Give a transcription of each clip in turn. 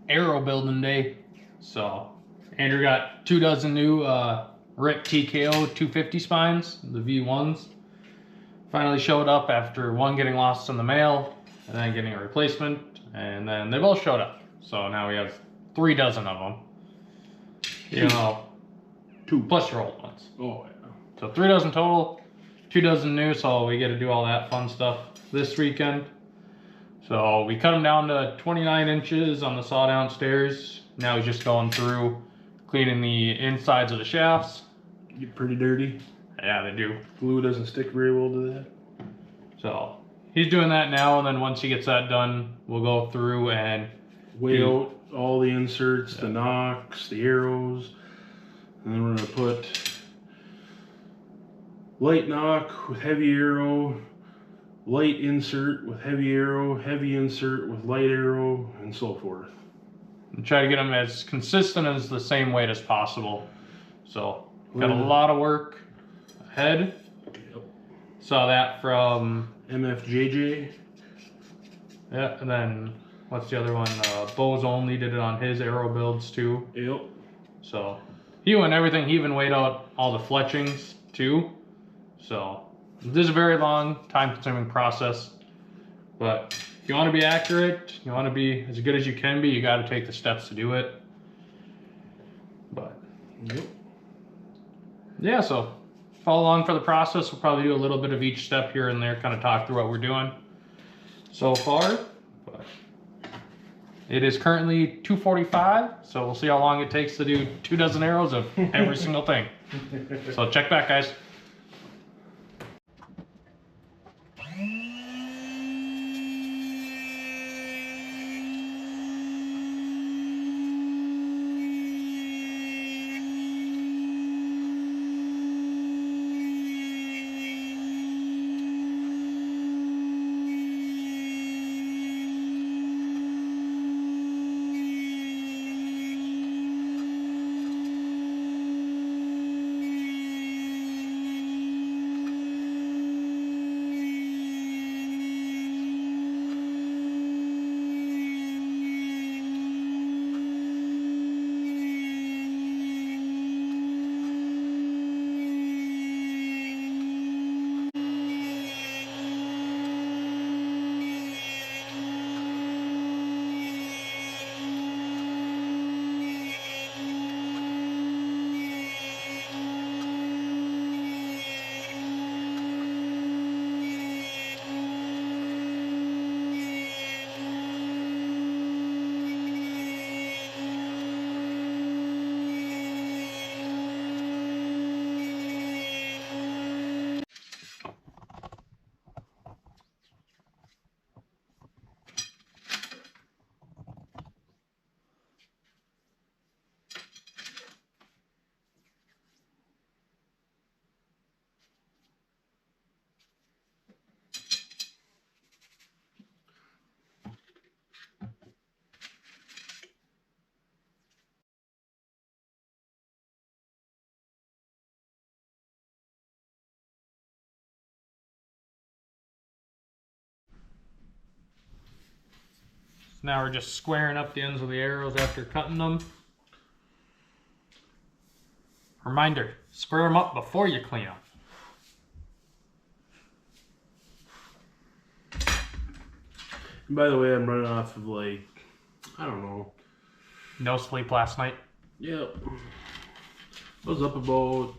arrow building day. So Andrew got 2 dozen new Rick TKO 250 spines, the V1s. Finally showed up after one getting lost in the mail and then getting a replacement, and then they both showed up. So now we have 3 dozen of them. You know, 2 plus your old ones. Oh yeah. So 3 dozen total, 2 dozen new. So we get to do all that fun stuff this weekend. So we cut them down to 29 inches on the saw downstairs. Now he's just going through cleaning the insides of the shafts. Get pretty dirty. Yeah, they do. Glue doesn't stick very well to that. So he's doing that now, and then once he gets that done, we'll go through and weigh out all the inserts, the nocks, the arrows, and then we're gonna put light knock with heavy arrow, light insert with heavy arrow, heavy insert with light arrow, and so forth. and try to get them as consistent as the same weight as possible. So got a lot of work ahead. Yep. Saw that from MFJJ. Yeah, and then what's the other one? Bows Only did it on his arrow builds too. Yep. So he went everything. He even weighed out all the fletchings too. So this is a very long, time-consuming process. But if you want to be accurate, you want to be as good as you can be, you got to take the steps to do it. But yep. Yeah, so follow along for the process. We'll probably do a little bit of each step here and there, kind of talk through what we're doing so far. But it is currently 2:45, so we'll see how long it takes to do 2 dozen arrows of every single thing. So check back, guys. Now we're just squaring up the ends of the arrows after cutting them. Reminder, square them up before you clean them. And by the way, I'm running off of like, I don't know. No sleep last night? Yep. I was up about,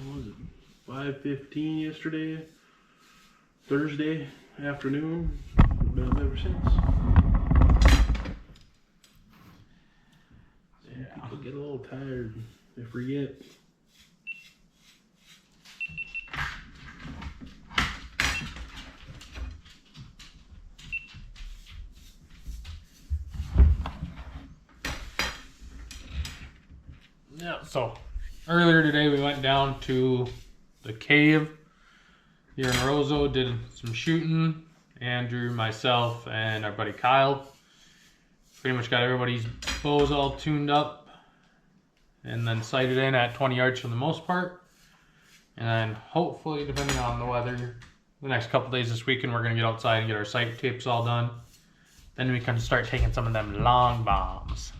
what was it, 5:15 yesterday, Thursday afternoon. Been up ever since. Yeah. People get a little tired. They forget. Yeah, so earlier today we went down to the cave here in Roseau, did some shooting. Andrew, myself, and our buddy Kyle. Pretty much got everybody's bows all tuned up and then sighted in at 20 yards for the most part. And then hopefully, depending on the weather, the next couple days this weekend we're going to get outside and get our sight tips all done. Then we can start taking some of them long bombs.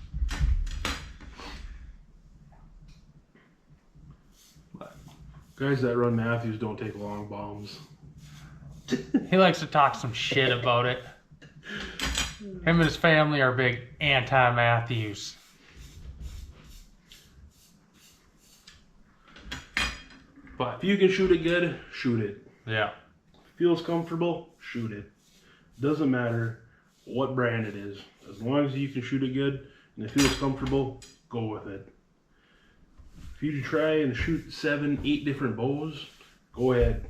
Guys that run Matthews don't take long bombs. He likes to talk some shit about it. Him and his family are big anti-Matthews. But if you can shoot it good, shoot it. Yeah. Feels comfortable, shoot it. Doesn't matter what brand it is. As long as you can shoot it good and it feels comfortable, go with it. If you try and shoot 7, 8 different bows, go ahead.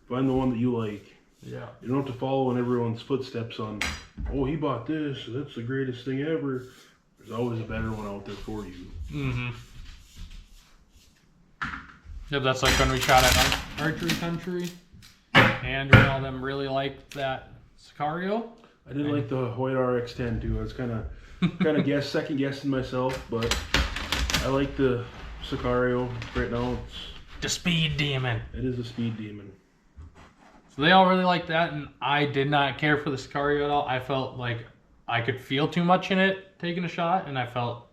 Find the one that you like. Yeah. You don't have to follow in everyone's footsteps on, oh, he bought this, that's the greatest thing ever. There's always a better one out there for you. Mm-hmm. Yep, that's like when we shot at Archery Country. Andrew and all them really liked that Sicario. I did like the Hoyt RX-10 too. I was kind of second guessing myself, but I like the Sicario right now. It's the Speed Demon. It is a Speed Demon. So they all really liked that, and I did not care for the Sicario at all. I felt like I could feel too much in it taking a shot, and I felt,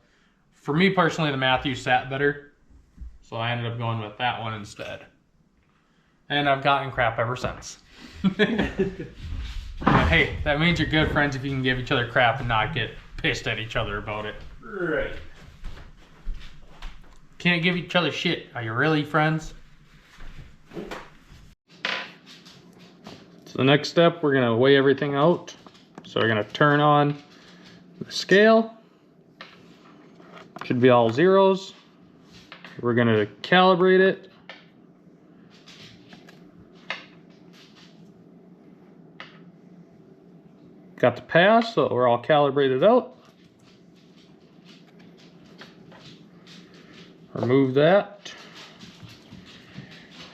for me personally, the Matthews sat better. So I ended up going with that one instead. And I've gotten crap ever since. But hey, that means you're good friends if you can give each other crap and not get pissed at each other about it. Right. Can't give each other shit. Are you really friends? So the next step, we're gonna weigh everything out. So we're gonna turn on the scale. Should be all zeros. We're gonna calibrate it. Got the pass, so we're all calibrated out. Remove that.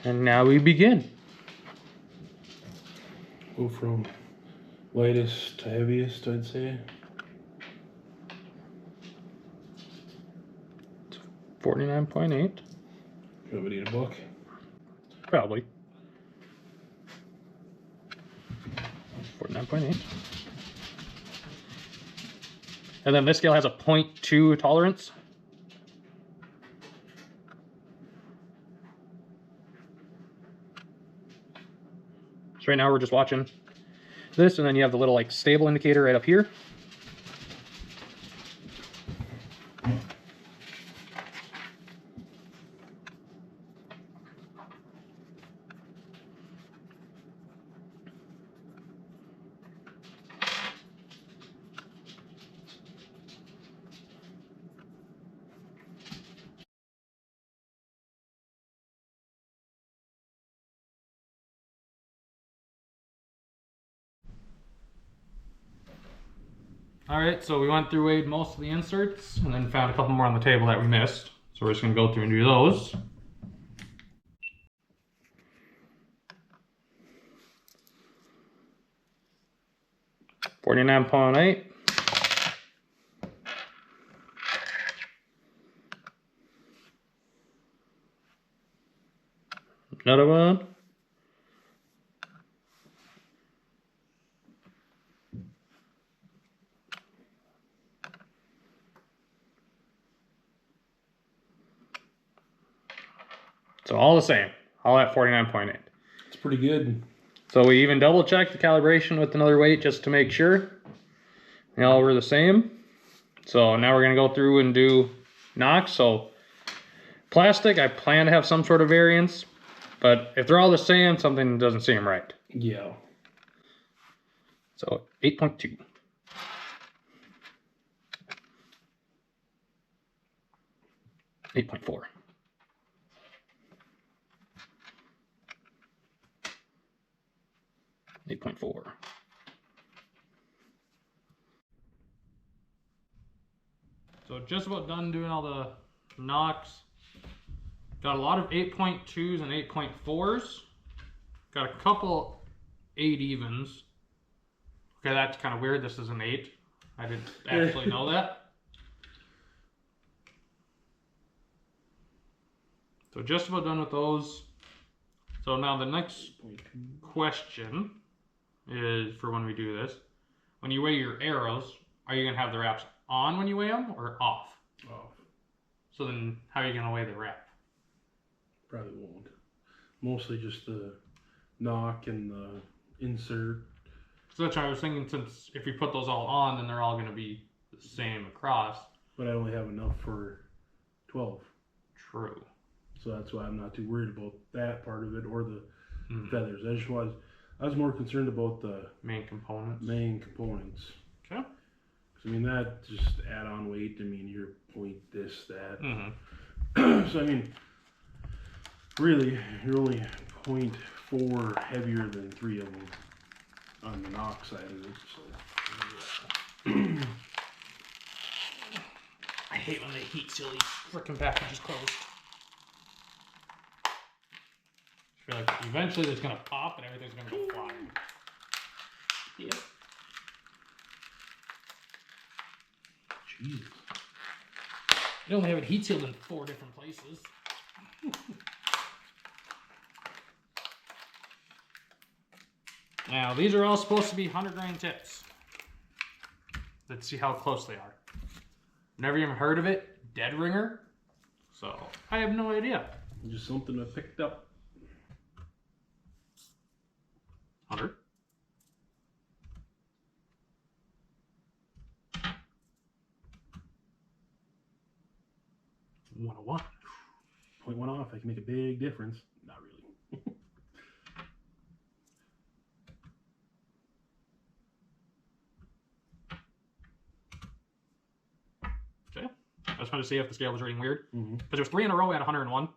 And now we begin. Go from lightest to heaviest, I'd say. 49.8. You want me to eat a book? Probably. 49.8. And then this scale has a 0.2 tolerance. So right now we're just watching this, and then you have the little like stable indicator right up here. Alright, so we went through, weighed most of the inserts, and then found a couple more on the table that we missed. So we're just going to go through and do those. $49.8. Another one. So all the same, all at 49.8. It's pretty good. So we even double checked the calibration with another weight just to make sure. They all were the same. So now we're gonna go through and do knocks. So plastic, I plan to have some sort of variance, but if they're all the same, something doesn't seem right. Yeah. So 8.2. 8.4. 8.4. So just about done doing all the knocks. Got a lot of 8.2s and 8.4s. Got a couple 8 evens. Okay, that's kind of weird. This is an 8. I didn't actually know that. So just about done with those. So now the next question is, for when we do this, when you weigh your arrows, are you going to have the wraps on when you weigh them or off? Off. So then how are you going to weigh the wrap? Probably won't. Mostly just the knock and the insert. So that's what I was thinking, since if you put those all on, then they're all going to be the same across. But I only have enough for 12. True. So that's why I'm not too worried about that part of it or the feathers. I was more concerned about the main components. Okay. I mean, that just add on weight. I mean, your point, this, that. So, I mean, really, you're only 0.4 heavier than 3 of them on the knock side of it. So, I hate when they heat seal these frickin' packages closed. I feel like eventually there's gonna pop and everything's gonna go flying. Yep. Jesus. They only have it heat sealed in 4 different places. Now, these are all supposed to be 100 grain tips. Let's see how close they are. Never even heard of it. Dead ringer. So, I have no idea. Just something I picked up. 100. 101. 0.1 off, I can make a big difference. Not really. Okay. I just wanted to see if the scale was reading weird. Because there was 3 in a row at 101. So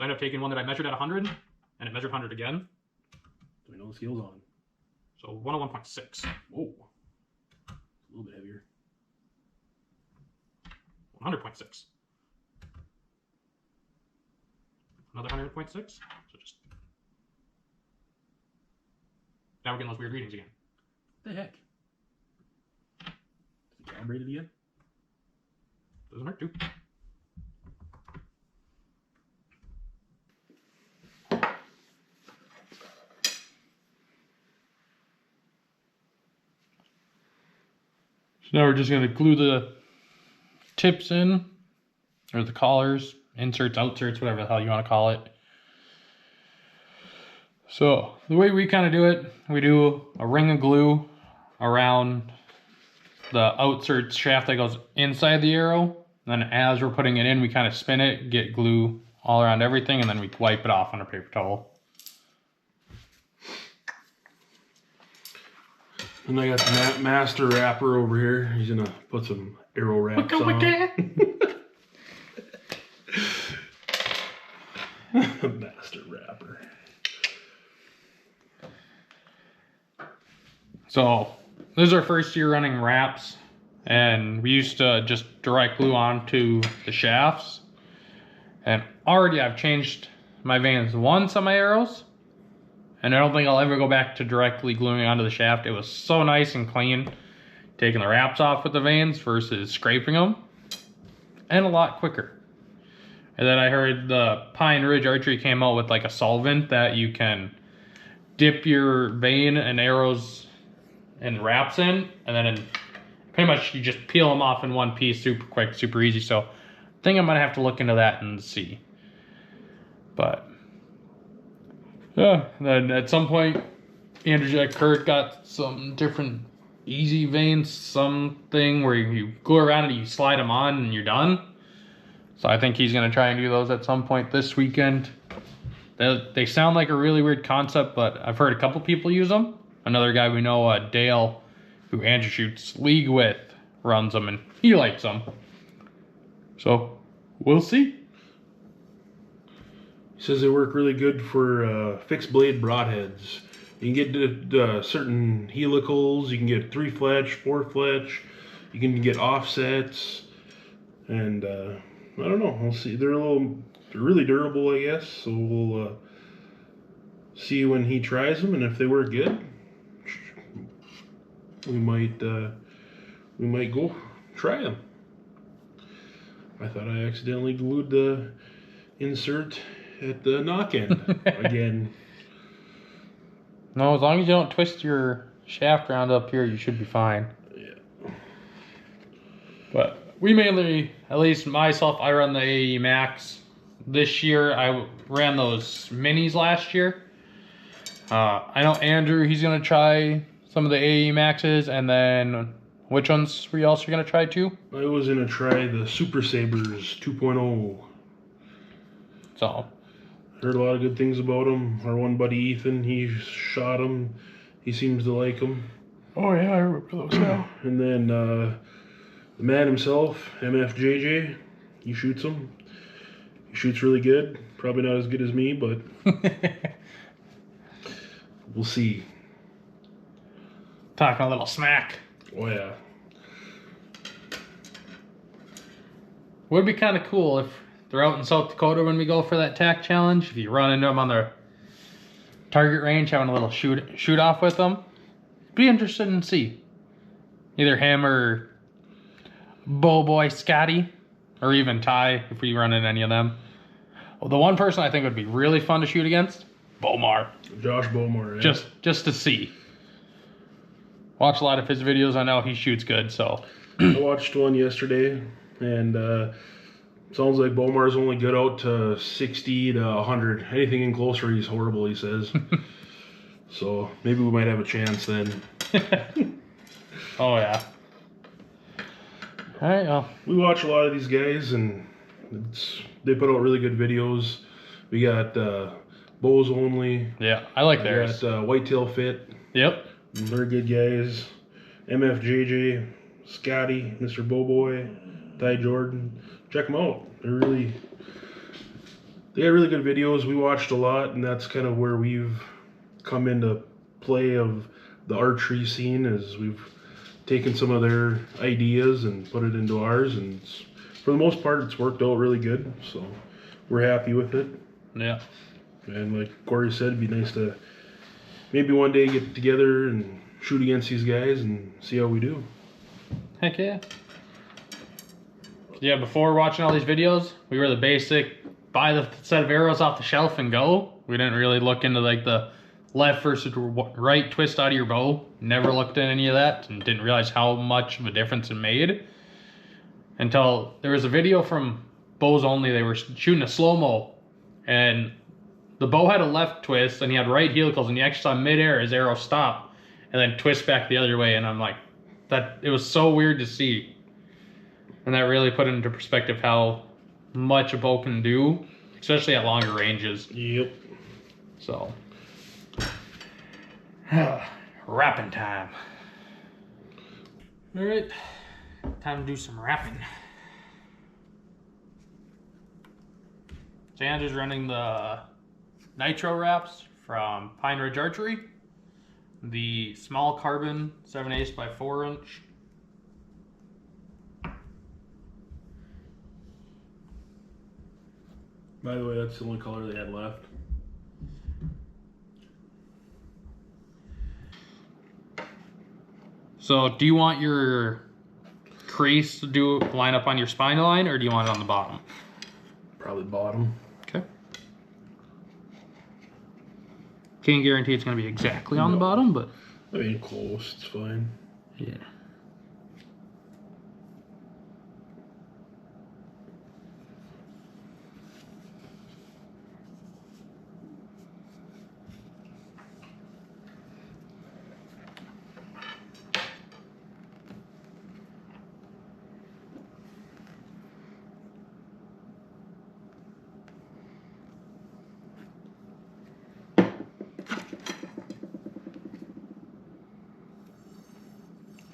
I ended up taking one that I measured at 100, and it measured 100 again. So we know the scale's on. So 101.6. Whoa. A little bit heavier. 100.6. Another 100.6. So just... Now we're getting those weird readings again. What the heck? Is it calibrated again? Doesn't hurt to. So now we're just going to glue the tips in, or the collars, inserts, outserts, whatever the hell you want to call it. So the way we kind of do it, we do a ring of glue around the outsert shaft that goes inside the arrow. Then as we're putting it in, we kind of spin it, get glue all around everything, and then we wipe it off on a paper towel. And I got the master wrapper over here. He's gonna put some arrow wraps on. Master wrapper. So this is our first year running wraps, and we used to just direct glue onto the shafts. And already I've changed my vanes once on my arrows, and I don't think I'll ever go back to directly gluing onto the shaft. It was so nice and clean taking the wraps off with the vanes versus scraping them, and a lot quicker. And then I heard the Pine Ridge Archery came out with like a solvent that you can dip your vane and arrows and wraps in, and then pretty much you just peel them off in one piece, super quick, super easy. So I think I'm gonna have to look into that and see. But yeah, then at some point, Andrew Jack Kurt got some different easy vanes, something where you glue around it, you slide them on, and you're done. So I think he's gonna try and do those at some point this weekend. They sound like a really weird concept, but I've heard a couple people use them. Another guy we know, Dale, who Andrew shoots league with, runs them, and he likes them. So we'll see. He says they work really good for fixed blade broadheads. You can get certain helicals. You can get 3 fletch, 4 fletch. You can get offsets, and I don't know. We'll see. They're really durable, I guess. So we'll see when he tries them, and if they work good, we might go try them. I thought I accidentally glued the insert at the knock end again. No, as long as you don't twist your shaft ground up here, you should be fine. Yeah. But we mainly, at least myself, I run the AE Max. This year, I ran those minis last year. I know Andrew, he's gonna try some of the AE Maxes, and then which ones were you also gonna try too? I was gonna try the Super Sabers 2.0. So, Heard a lot of good things about them. Our one buddy Ethan, he shot them. He seems to like them. oh yeah, I remember those now. And then the man himself, MFJJ, he shoots them. He shoots really good. Probably not as good as me, but we'll see. Talking a little smack. Oh yeah. Would be kind of cool if they're out in South Dakota when we go for that TAC challenge. If you run into them on their target range, having a little shoot off with them. Be interested in see. Either him or Bo Boy Scotty, or even Ty if we run into any of them. Well, the one person I think would be really fun to shoot against, Bomar. Josh Bomar. Yeah. Just to see. Watch a lot of his videos. I know he shoots good, so. I watched one yesterday, and sounds like Bomar's only good out to 60 to 100. Anything in closer, he's horrible, he says. So maybe we might have a chance then. Oh, yeah. All right, well. We watch a lot of these guys, and they put out really good videos. We got Bows Only. Yeah, I like theirs. We got Whitetail Fit. Yep. They're good guys. MFJJ, Scotty, Mr. Boboy, Ty Jordan. Check them out. They got really good videos. We watched a lot, and that's kind of where we've come into play of the archery scene, as we've taken some of their ideas and put it into ours, and for the most part it's worked out really good, so we're happy with it. Yeah. And like Korey said, it'd be nice to maybe one day get together and shoot against these guys and see how we do. Heck yeah. Yeah, before watching all these videos, we were the basic buy the set of arrows off the shelf and go. We didn't really look into like the left versus right twist out of your bow. Never looked at any of that and didn't realize how much of a difference it made until there was a video from Bows Only. They were shooting a slow-mo and the bow had a left twist and he had right helicals, and you actually saw midair his arrow stop and then twist back the other way, and I'm like, that it was so weird to see. And that really put into perspective how much a bow can do, especially at longer ranges. Yep. So, wrapping time. All right, time to do some wrapping. So Andrew's running the nitro wraps from Pine Ridge Archery. The small carbon 7/8 by 4 inch. By the way, that's the only color they had left. So do you want your crease to line up on your spine line, or do you want it on the bottom? Probably bottom. Okay. Can't guarantee it's going to be exactly on the bottom, but I mean, close. It's fine. yeah.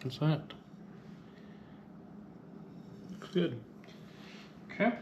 What's that? Looks good. Okay.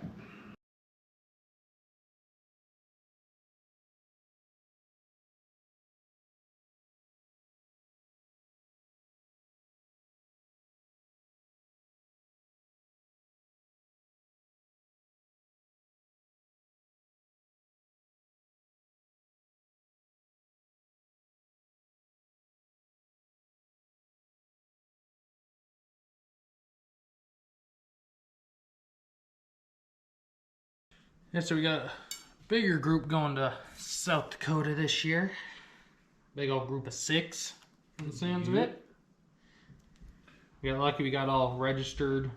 Yeah, so we got a bigger group going to South Dakota this year. Big old group of 6. from the sounds of it. We got lucky, we got all registered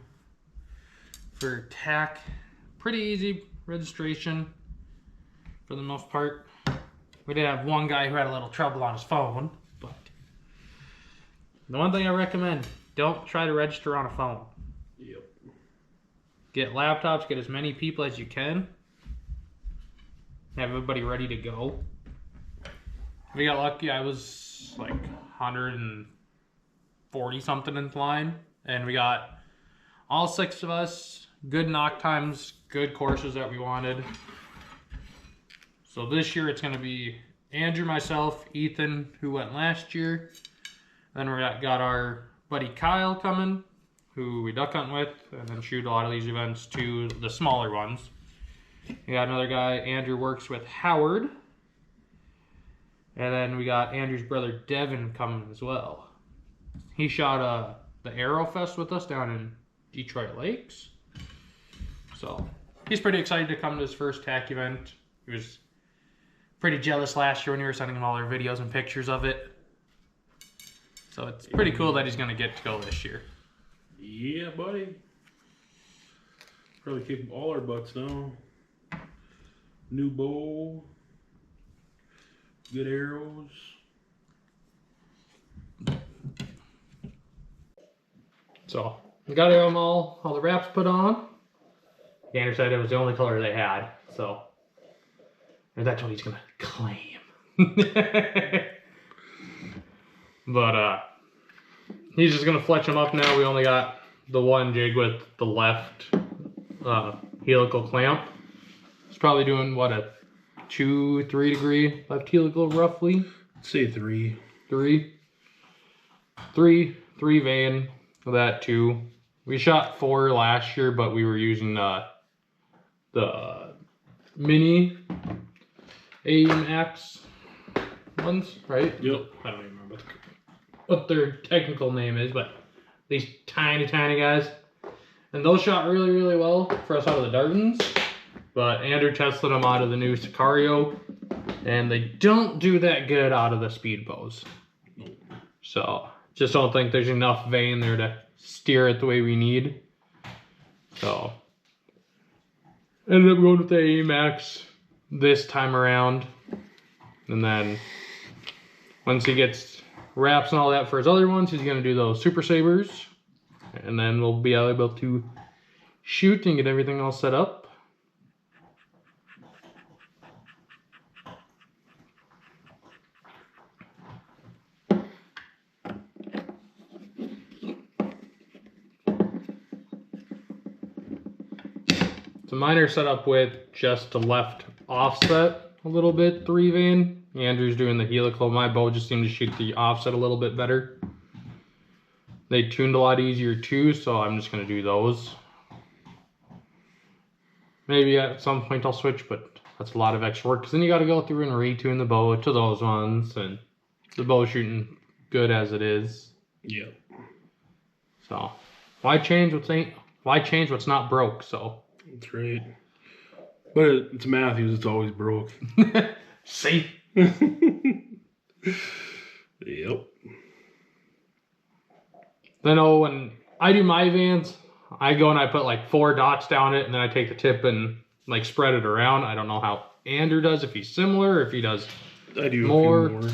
for TAC. Pretty easy registration for the most part. We did have one guy who had a little trouble on his phone, but the one thing I recommend, don't try to register on a phone. Yep. Get laptops, get as many people as you can. Have everybody ready to go. We got lucky, I was like 140 something in line, and we got all 6 of us, good knock times, good courses that we wanted. So this year it's going to be Andrew, myself, Ethan, who went last year. Then we got our buddy Kyle coming, who we duck hunt with, and then shoot a lot of these events too, the smaller ones. We got another guy, Andrew works with Howard. And then we got Andrew's brother Devin coming as well. He shot the Arrow Fest with us down in Detroit Lakes. So he's pretty excited to come to his first TAC event. He was pretty jealous last year when we were sending him all our videos and pictures of it. So it's pretty cool that he's going to get to go this year. Yeah, buddy. Probably kick all our butts now. New bow. Good arrows. So we got them all the wraps put on. Andrew said it was the only color they had, so that's what he's gonna claim. But he's just gonna fletch them up now. We only got the one jig with the left helical clamp. It's probably doing what, a 2-3 degree left helical roughly. I'd say 3. 3 vein with that too. We shot 4 last year, but we were using the mini AMX ones, right? Yep. I don't even remember what their technical name is, but these tiny guys. And those shot really well for us out of the Dartons. But Andrew tested them out of the new Sicario, and they don't do that good out of the speed bows. So just don't think there's enough vein there to steer it the way we need. So ended up going with the AMAX this time around. And then once he gets wraps and all that for his other ones, he's going to do those Super Sabers. And then we'll be able to shoot and get everything all set up. So mine are set up with just a left offset a little bit, 3 vein. Andrew's doing the helical. My bow just seemed to shoot the offset a little bit better. They tuned a lot easier too, so I'm just going to do those. Maybe at some point I'll switch, but that's a lot of extra work, because then you got to go through and retune the bow to those ones, and the bow's shooting good as it is. Yep. So why change what's not broke? So that's right. But it's Matthews, it's always broke. See? Yep. Then when I do my vans, I go and I put like 4 dots down it, and then I take the tip and like spread it around. I don't know how Andrew does, if he's similar, if he does I do more. A few more.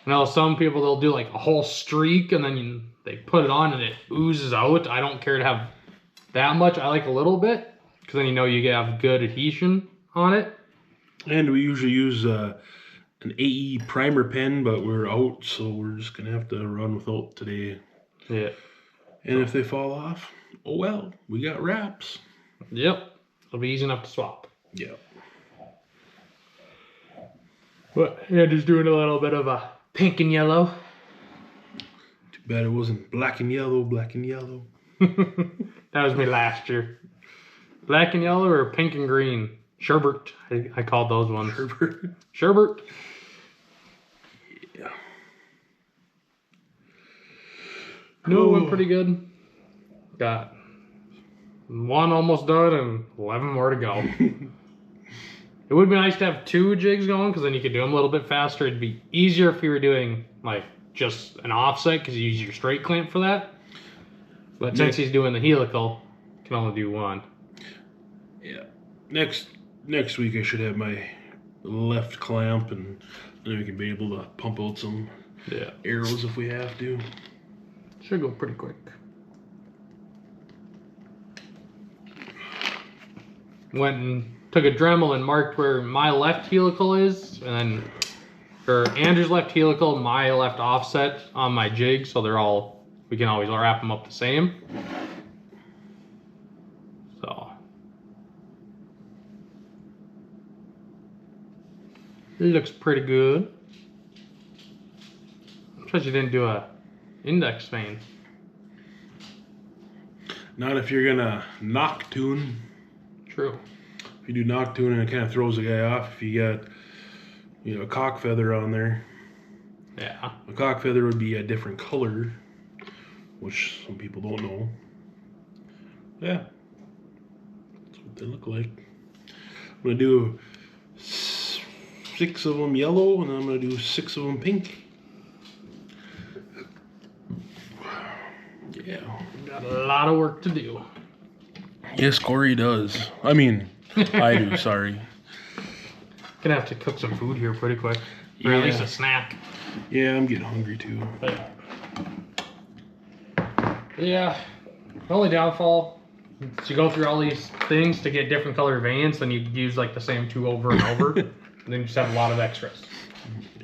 I know some people, they'll do like a whole streak and then they put it on and it oozes out. I don't care to have that much. I like a little bit, because then you know you have good adhesion on it. And we usually use an AE primer pen, but we're out, so we're just going to have to run without today. Yeah. And if they fall off, oh well, we got wraps. Yep. It'll be easy enough to swap. Yep. But yeah, just doing a little bit of a pink and yellow. Too bad it wasn't black and yellow, black and yellow. That was me last year. Black and yellow or pink and green? Sherbert, I called those ones. Sherbert. Sherbert. Yeah. No, it went pretty good. Got 1 almost done and 11 more to go. It would be nice to have 2 jigs going, because then you could do them a little bit faster. It'd be easier if you were doing like just an offset because you use your straight clamp for that. But since he's doing the helical, can only do one. Yeah. Next week I should have my left clamp, and then we can be able to pump out some arrows if we have to. Should go pretty quick. Went and took a Dremel and marked where my left helical is, and then for Andrew's left helical, my left offset on my jig, so they're all, we can always wrap them up the same. So it looks pretty good. I'm surprised you didn't do a index vein. Not if you're gonna knock tune. True. If you do knock tune, and it kind of throws the guy off if you got, you know, a cock feather on there. Yeah. A cock feather would be a different color, which some people don't know. Yeah. That's what they look like. I'm gonna do 6 of them yellow, and then I'm gonna do 6 of them pink. Yeah. Got a lot of work to do. Yes, Korey does. I mean, I do, sorry. Gonna have to cook some food here pretty quick. Or at least a snack. Yeah, I'm getting hungry too. Yeah. The only downfall is you go through all these things to get different color veins, then you use like the same 2 over and over. And then you just have a lot of extras.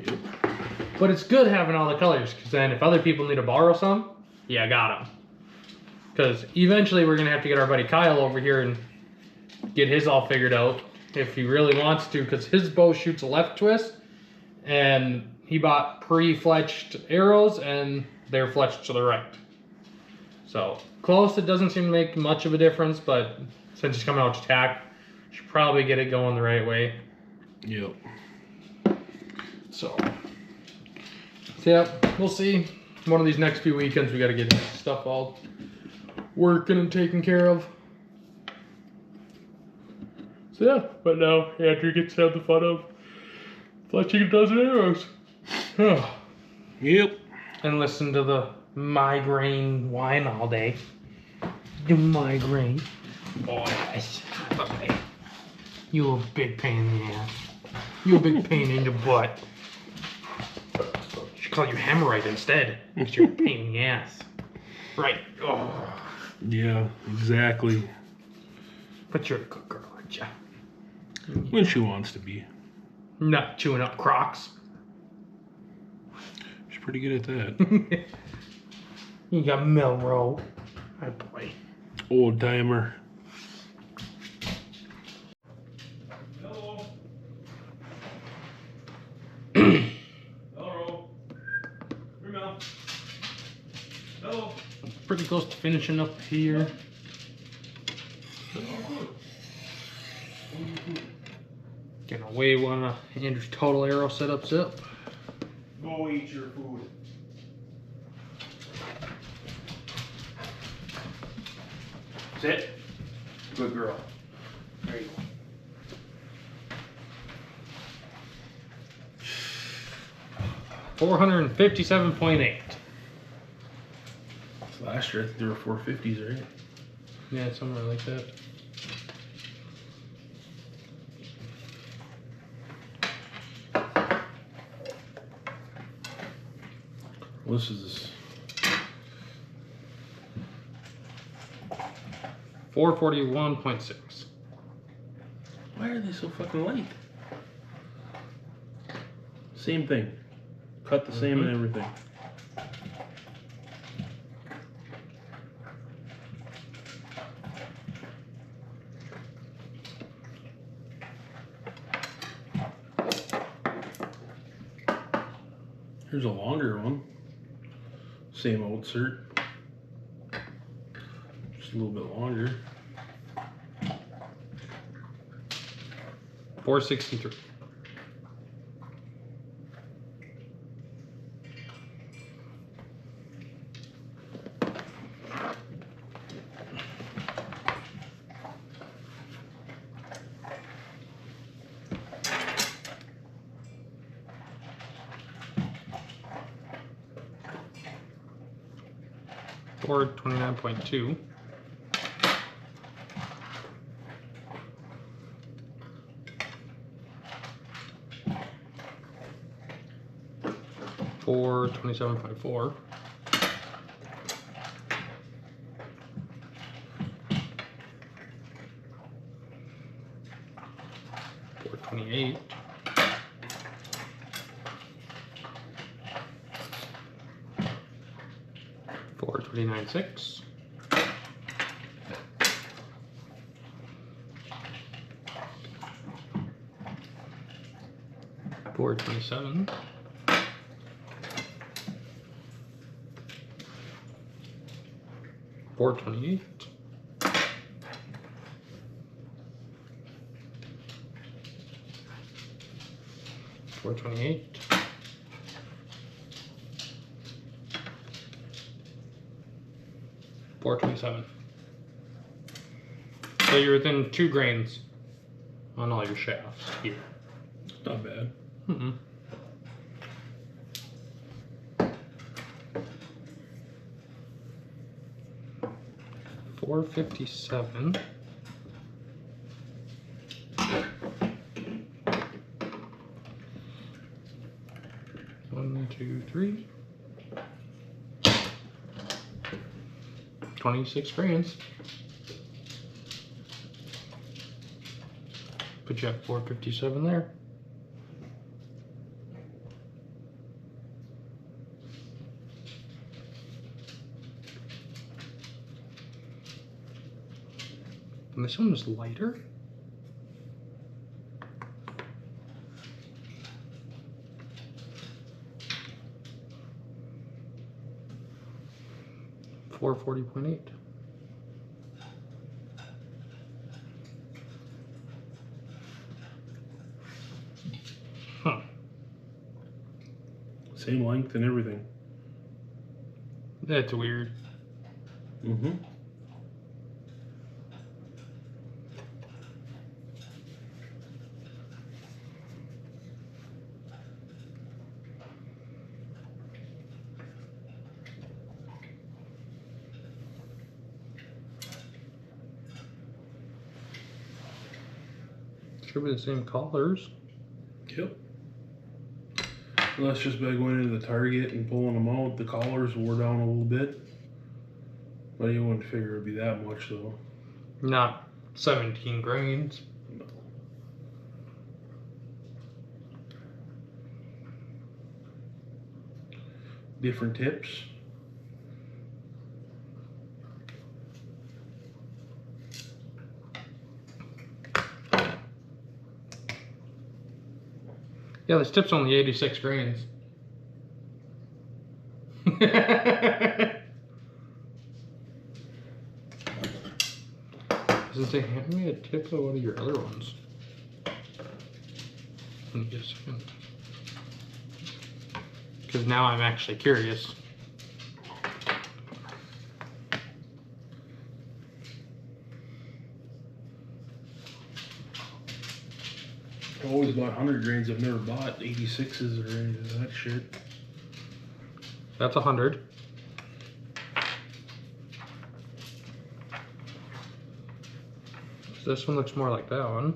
Yep. But it's good having all the colors, because then if other people need to borrow some, yeah, I got them. Because eventually we're gonna have to get our buddy Kyle over here and get his all figured out if he really wants to, because his bow shoots a left twist, and he bought pre-fletched arrows and they're fletched to the right. So close, it doesn't seem to make much of a difference, but since he's coming out to TAC, should probably get it going the right way. Yep. So yeah, we'll see. One of these next few weekends we got to get this stuff all working and taken care of. So yeah, but now Andrew gets to have the fun of fletching a dozen arrows. Yep. And listen to the migraine whine all day. The migraine. Boys. Okay. You a big pain in the ass. You a big pain in the butt. Should call you hemorrhoid instead. Because you're a pain in the ass. Right. Oh. Yeah, exactly. But you're a good girl, aren't you? When she wants to be. Not chewing up Crocs. She's pretty good at that. You got Melrose. Oh boy. Old timer. Hello. Hello. Hello. Hello. Pretty close to finishing up here. Getting away one of Andrew's total arrow setups up. Go eat your food. Sit. Good girl. There you go. $457.8. Last year I think there were 450s, right? Yeah, somewhere like that. Well, this is 441.6. Why are they so fucking light? Same thing. Cut the same and everything. Here's a longer one. Same old cert. Just a little bit longer. 463. 429.2. $427.4. $428. $429.6. $427. $428. $428. $427. So you're within 2 grains on all your shafts here. Not bad. Mm-mm. $457. One, two, three. 26 grains. Put you at 457 there. And this one was lighter. $440.8. Huh. Same length and everything. That's weird. Mm-hmm. Should be the same colors. Yep. Well, that's just by going into the Target and pulling them out. The collars wore down a little bit. But you wouldn't figure it'd be that much though. Not 17 grains. No. Different tips. Yeah, this tip's only 86 grains. Does it say hand me a tip of one of your other ones? Let me just a second. Because now I'm actually curious. I've always bought 100 grains. I've never bought 86s or any of that shit. That's 100. This one looks more like that one.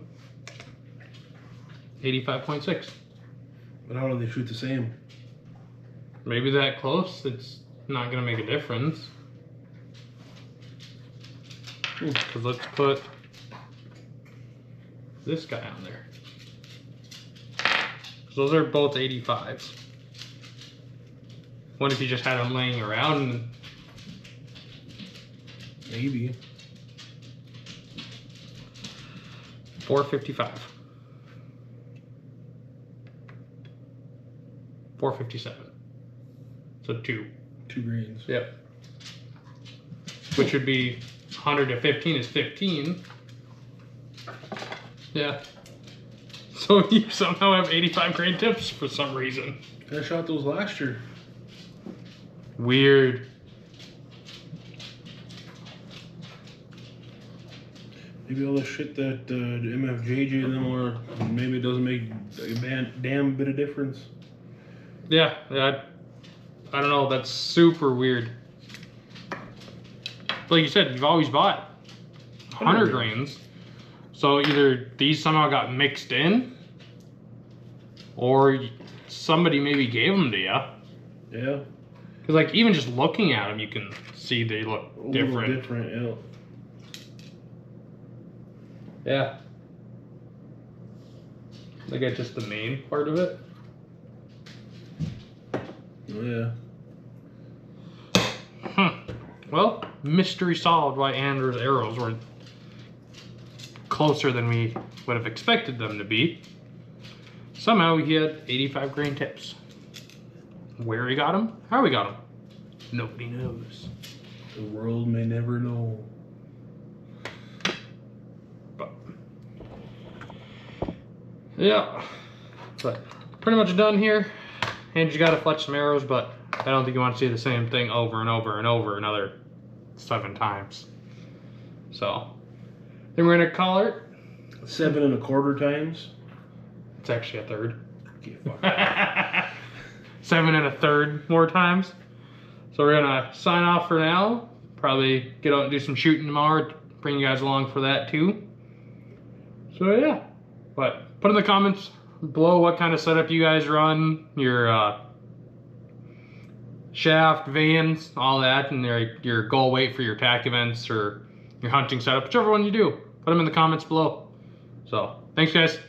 85.6. But how do they shoot the same? Maybe that close, it's not gonna make a difference. Because let's put this guy on there. So those are both 85s. What if you just had them laying around? And Maybe. 455. 457. So 2. 2 grains. Yep. Which would be 100 to 15 is 15. Yeah. So you somehow have 85 grain tips for some reason. I shot those last year. Weird. Maybe all the shit that the MFJJ them or maybe it doesn't make a damn bit of difference. Yeah, I don't know. That's super weird. like you said, you've always bought 100 grains. So either these somehow got mixed in, or somebody maybe gave them to you. Yeah. Because like even just looking at them, you can see they look different. Different, yeah. Yeah. Like that's just the main part of it. Oh, yeah. Well, mystery solved why Andrew's arrows were closer than we would have expected them to be. Somehow he had 85 grain tips. Where he got them, how he got them, nobody knows. The world may never know. But yeah, but pretty much done here. Andrew's got to fletch some arrows, but I don't think you want to see the same thing over and over and over another 7 times. So then we're gonna call it 7 1/4 times. It's actually a third. Okay, fuck. 7 1/3 more times. So we're gonna sign off for now. Probably get out and do some shooting tomorrow. Bring you guys along for that too. So yeah, but put in the comments below what kind of setup you guys run, your shaft, vanes, all that, and your goal weight for your TAC events or your hunting setup, whichever one you do. Put them in the comments below. So thanks guys.